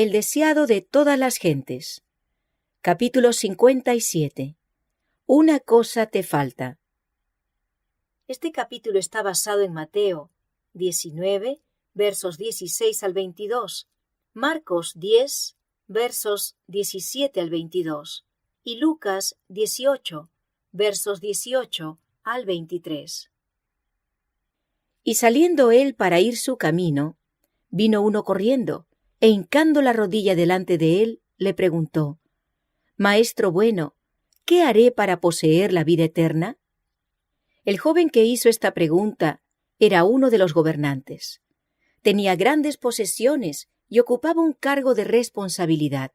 El deseado de todas las gentes. Capítulo 57. Una cosa te falta. Este capítulo está basado en Mateo 19, versos 16 al 22, Marcos 10, versos 17 al 22, y Lucas 18, versos 18 al 23. Y saliendo él para ir su camino, vino uno corriendo, e hincando la rodilla delante de él, le preguntó: Maestro bueno, ¿qué haré para poseer la vida eterna? El joven que hizo esta pregunta era uno de los gobernantes. Tenía grandes posesiones y ocupaba un cargo de responsabilidad.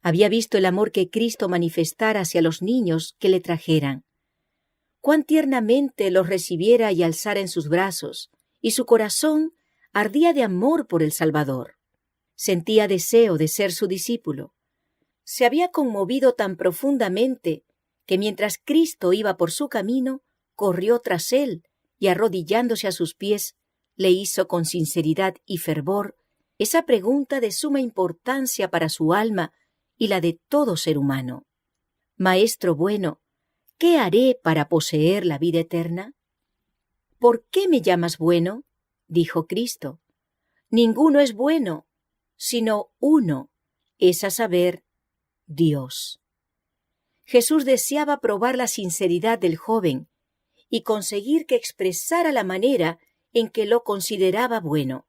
Había visto el amor que Cristo manifestara hacia los niños que le trajeran. Cuán tiernamente los recibiera y alzara en sus brazos, y su corazón ardía de amor por el Salvador. Sentía deseo de ser su discípulo. Se había conmovido tan profundamente que mientras Cristo iba por su camino, corrió tras él y arrodillándose a sus pies, le hizo con sinceridad y fervor esa pregunta de suma importancia para su alma y la de todo ser humano. Maestro bueno, ¿qué haré para poseer la vida eterna? ¿Por qué me llamas bueno? Dijo Cristo. Ninguno es bueno, sino uno, es a saber, Dios. Jesús deseaba probar la sinceridad del joven y conseguir que expresara la manera en que lo consideraba bueno.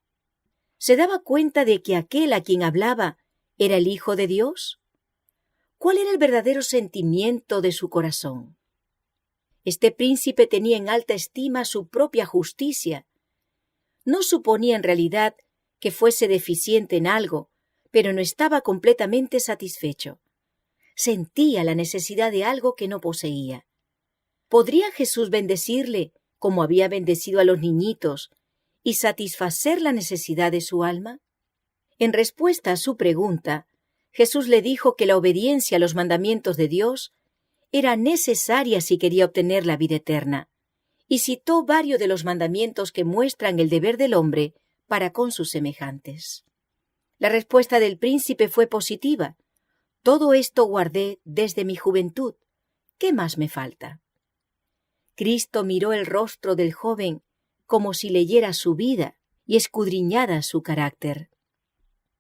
¿Se daba cuenta de que aquel a quien hablaba era el Hijo de Dios? ¿Cuál era el verdadero sentimiento de su corazón? Este príncipe tenía en alta estima su propia justicia. No suponía en realidad que fuese deficiente en algo, pero no estaba completamente satisfecho. Sentía la necesidad de algo que no poseía. ¿Podría Jesús bendecirle como había bendecido a los niñitos y satisfacer la necesidad de su alma? En respuesta a su pregunta, Jesús le dijo que la obediencia a los mandamientos de Dios era necesaria si quería obtener la vida eterna, y citó varios de los mandamientos que muestran el deber del hombre para con sus semejantes. La respuesta del príncipe fue positiva. Todo esto guardé desde mi juventud. ¿Qué más me falta? Cristo miró el rostro del joven como si leyera su vida y escudriñara su carácter.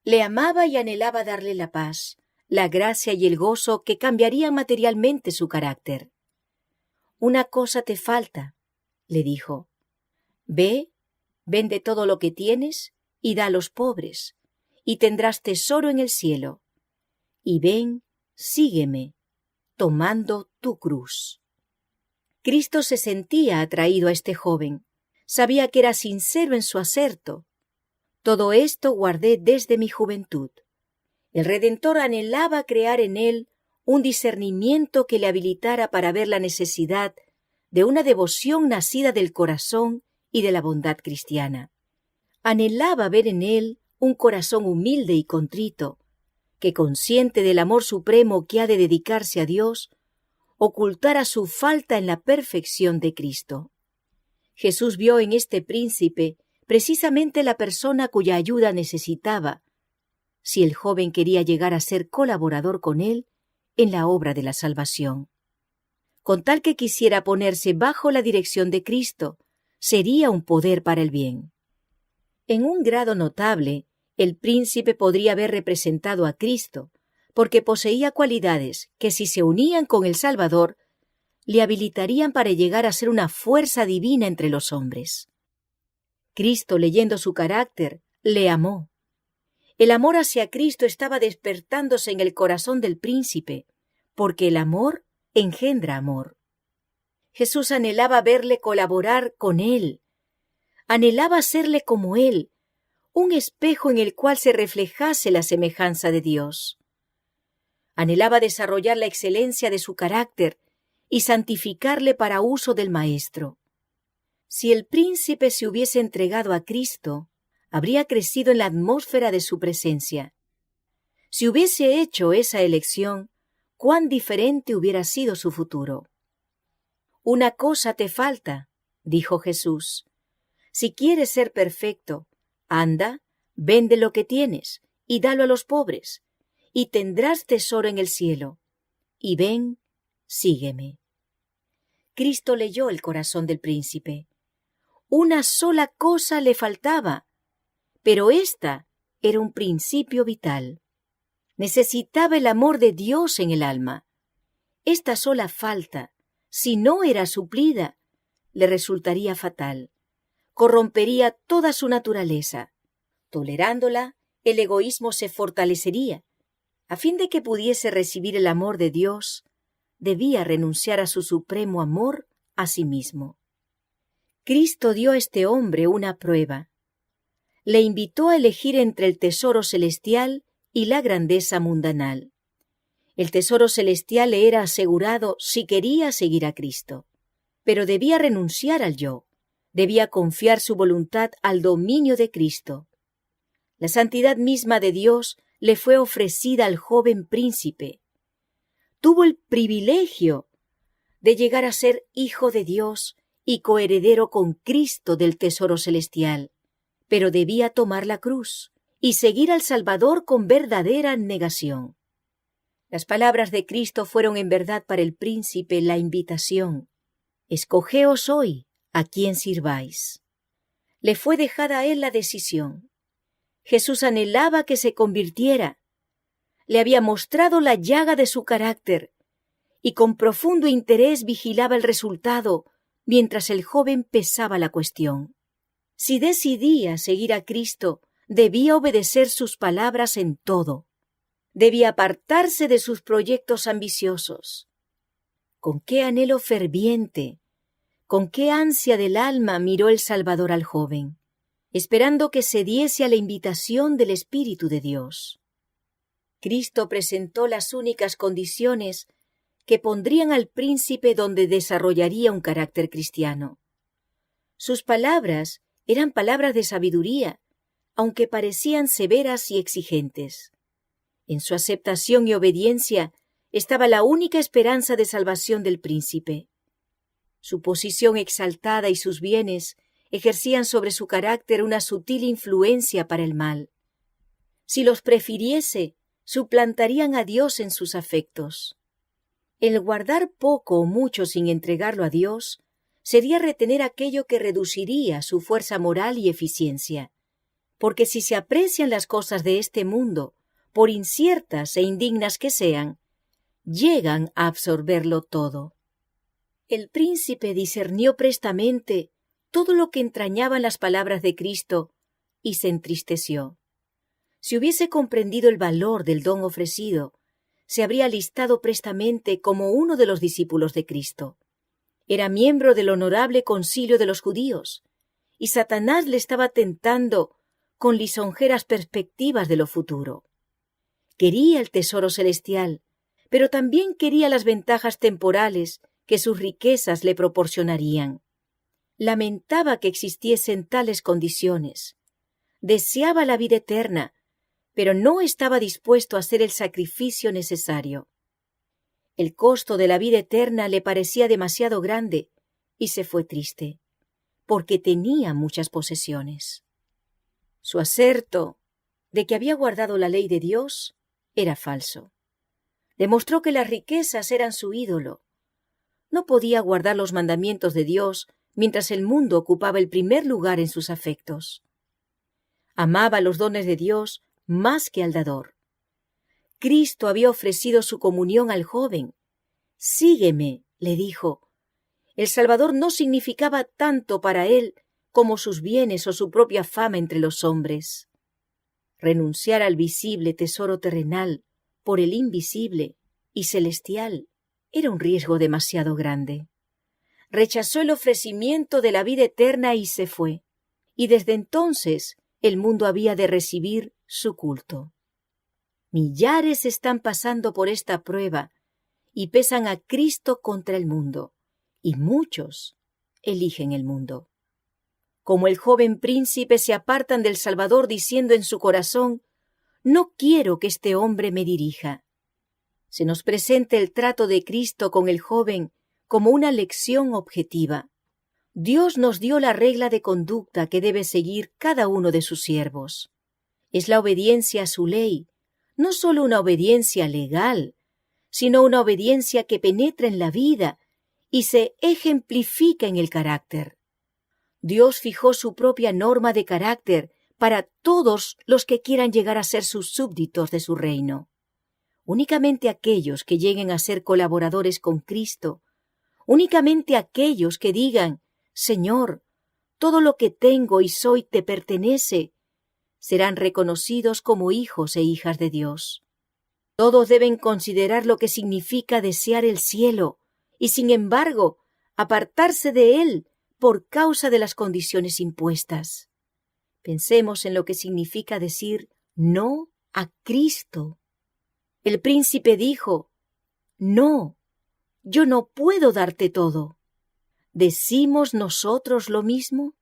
Le amaba y anhelaba darle la paz, la gracia y el gozo que cambiarían materialmente su carácter. Una cosa te falta, le dijo. Ve, vende todo lo que tienes y da a los pobres, y tendrás tesoro en el cielo. Y ven, sígueme, tomando tu cruz. Cristo se sentía atraído a este joven. Sabía que era sincero en su aserto. Todo esto guardé desde mi juventud. El Redentor anhelaba crear en él un discernimiento que le habilitara para ver la necesidad de una devoción nacida del corazón y de la bondad cristiana. Anhelaba ver en él un corazón humilde y contrito, que, consciente del amor supremo que ha de dedicarse a Dios, ocultara su falta en la perfección de Cristo. Jesús vio en este príncipe precisamente la persona cuya ayuda necesitaba, si el joven quería llegar a ser colaborador con él en la obra de la salvación. Con tal que quisiera ponerse bajo la dirección de Cristo, sería un poder para el bien. En un grado notable, el príncipe podría haber representado a Cristo, porque poseía cualidades que, si se unían con el Salvador, le habilitarían para llegar a ser una fuerza divina entre los hombres. Cristo, leyendo su carácter, le amó. El amor hacia Cristo estaba despertándose en el corazón del príncipe, porque el amor engendra amor. Jesús anhelaba verle colaborar con él. Anhelaba serle como él, un espejo en el cual se reflejase la semejanza de Dios. Anhelaba desarrollar la excelencia de su carácter y santificarle para uso del Maestro. Si el príncipe se hubiese entregado a Cristo, habría crecido en la atmósfera de su presencia. Si hubiese hecho esa elección, cuán diferente hubiera sido su futuro. Una cosa te falta, dijo Jesús. Si quieres ser perfecto, anda, vende lo que tienes y dalo a los pobres, y tendrás tesoro en el cielo. Y ven, sígueme. Cristo leyó el corazón del príncipe. Una sola cosa le faltaba, pero esta era un principio vital. Necesitaba el amor de Dios en el alma. Esta sola falta, si no era suplida, le resultaría fatal. Corrompería toda su naturaleza. Tolerándola, el egoísmo se fortalecería. A fin de que pudiese recibir el amor de Dios, debía renunciar a su supremo amor a sí mismo. Cristo dio a este hombre una prueba. Le invitó a elegir entre el tesoro celestial y la grandeza mundanal. El tesoro celestial le era asegurado si quería seguir a Cristo, pero debía renunciar al yo, debía confiar su voluntad al dominio de Cristo. La santidad misma de Dios le fue ofrecida al joven príncipe. Tuvo el privilegio de llegar a ser hijo de Dios y coheredero con Cristo del tesoro celestial, pero debía tomar la cruz y seguir al Salvador con verdadera negación. Las palabras de Cristo fueron en verdad para el príncipe la invitación. Escogeos hoy a quién sirváis. Le fue dejada a él la decisión. Jesús anhelaba que se convirtiera. Le había mostrado la llaga de su carácter y con profundo interés vigilaba el resultado mientras el joven pesaba la cuestión. Si decidía seguir a Cristo, debía obedecer sus palabras en todo. Debía apartarse de sus proyectos ambiciosos. Con qué anhelo ferviente, con qué ansia del alma miró el Salvador al joven, esperando que cediese a la invitación del Espíritu de Dios. Cristo presentó las únicas condiciones que pondrían al príncipe donde desarrollaría un carácter cristiano. Sus palabras eran palabras de sabiduría, aunque parecían severas y exigentes. En su aceptación y obediencia estaba la única esperanza de salvación del príncipe. Su posición exaltada y sus bienes ejercían sobre su carácter una sutil influencia para el mal. Si los prefiriese, suplantarían a Dios en sus afectos. El guardar poco o mucho sin entregarlo a Dios sería retener aquello que reduciría su fuerza moral y eficiencia, porque si se aprecian las cosas de este mundo, por inciertas e indignas que sean, llegan a absorberlo todo. El príncipe discernió prestamente todo lo que entrañaban las palabras de Cristo y se entristeció. Si hubiese comprendido el valor del don ofrecido, se habría alistado prestamente como uno de los discípulos de Cristo. Era miembro del honorable concilio de los judíos, y Satanás le estaba tentando con lisonjeras perspectivas de lo futuro. Quería el tesoro celestial, pero también quería las ventajas temporales que sus riquezas le proporcionarían. Lamentaba que existiesen tales condiciones. Deseaba la vida eterna, pero no estaba dispuesto a hacer el sacrificio necesario. El costo de la vida eterna le parecía demasiado grande y se fue triste, porque tenía muchas posesiones. Su aserto de que había guardado la ley de Dios era falso. Demostró que las riquezas eran su ídolo. No podía guardar los mandamientos de Dios mientras el mundo ocupaba el primer lugar en sus afectos. Amaba los dones de Dios más que al dador. Cristo había ofrecido su comunión al joven. «Sígueme», le dijo. El Salvador no significaba tanto para él como sus bienes o su propia fama entre los hombres. Renunciar al visible tesoro terrenal por el invisible y celestial era un riesgo demasiado grande. Rechazó el ofrecimiento de la vida eterna y se fue, y desde entonces el mundo había de recibir su culto. Millares están pasando por esta prueba y pesan a Cristo contra el mundo, y muchos eligen el mundo. Como el joven príncipe se apartan del Salvador diciendo en su corazón: «No quiero que este hombre me dirija». Se nos presenta el trato de Cristo con el joven como una lección objetiva. Dios nos dio la regla de conducta que debe seguir cada uno de sus siervos. Es la obediencia a su ley, no solo una obediencia legal, sino una obediencia que penetra en la vida y se ejemplifica en el carácter. Dios fijó su propia norma de carácter para todos los que quieran llegar a ser sus súbditos de su reino. Únicamente aquellos que lleguen a ser colaboradores con Cristo, únicamente aquellos que digan, Señor, todo lo que tengo y soy te pertenece, serán reconocidos como hijos e hijas de Dios. Todos deben considerar lo que significa desear el cielo y, sin embargo, apartarse de él por causa de las condiciones impuestas. Pensemos en lo que significa decir no a Cristo. El príncipe dijo, no, yo no puedo darte todo. ¿Decimos nosotros lo mismo?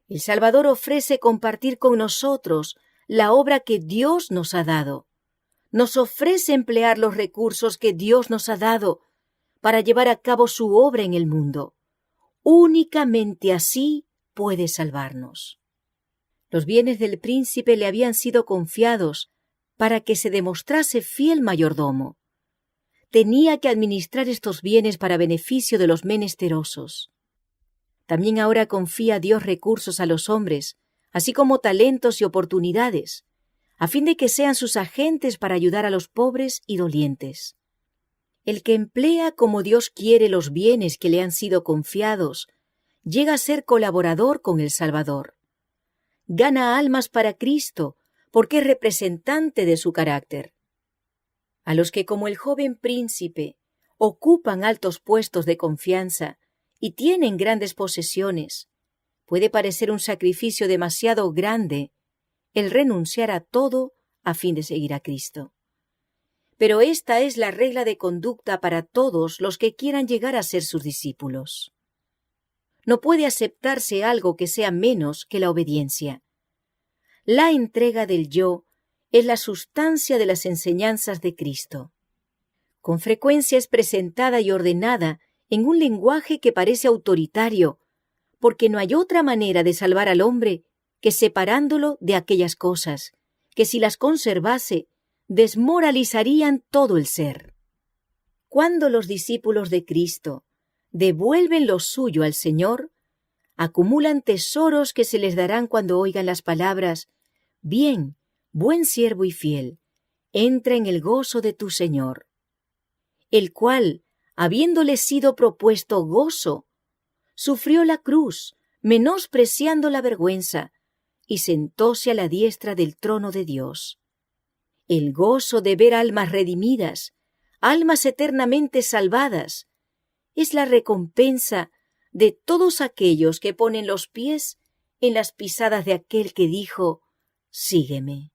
El Salvador ofrece compartir con nosotros la obra que Dios nos ha dado. Nos ofrece emplear los recursos que Dios nos ha dado para llevar a cabo su obra en el mundo. Únicamente así puede salvarnos. Los bienes del príncipe le habían sido confiados para que se demostrase fiel mayordomo. Tenía que administrar estos bienes para beneficio de los menesterosos. También ahora confía a Dios recursos a los hombres, así como talentos y oportunidades, a fin de que sean sus agentes para ayudar a los pobres y dolientes. El que emplea como Dios quiere los bienes que le han sido confiados, llega a ser colaborador con el Salvador. Gana almas para Cristo, porque es representante de su carácter. A los que, como el joven príncipe, ocupan altos puestos de confianza y tienen grandes posesiones, puede parecer un sacrificio demasiado grande el renunciar a todo a fin de seguir a Cristo. Pero esta es la regla de conducta para todos los que quieran llegar a ser sus discípulos. No puede aceptarse algo que sea menos que la obediencia. La entrega del yo es la sustancia de las enseñanzas de Cristo. Con frecuencia es presentada y ordenada en un lenguaje que parece autoritario, porque no hay otra manera de salvar al hombre que separándolo de aquellas cosas, que si las conservase, desmoralizarían todo el ser. Cuando los discípulos de Cristo devuelven lo suyo al Señor, acumulan tesoros que se les darán cuando oigan las palabras, «Bien, buen siervo y fiel, entra en el gozo de tu Señor», el cual, habiéndole sido propuesto gozo, sufrió la cruz, menospreciando la vergüenza, y sentóse a la diestra del trono de Dios. El gozo de ver almas redimidas, almas eternamente salvadas, es la recompensa de todos aquellos que ponen los pies en las pisadas de aquel que dijo, «Sígueme».